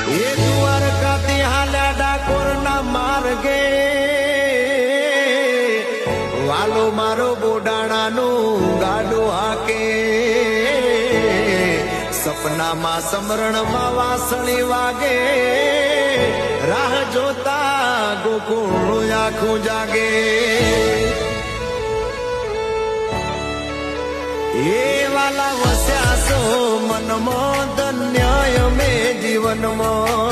એ દ્વારકાથી હાલ્યા ડાકોરના માર્ગે વાલો મારો બોડાણાનું ગાડું હાકે સપનામાં સમરણમાં વાસળી વાગે રાહ જોતા ગોકુળ આખું જાગે એ વાલા વસ્યા છો મનમાં ધન્ય મેં જીવનમાં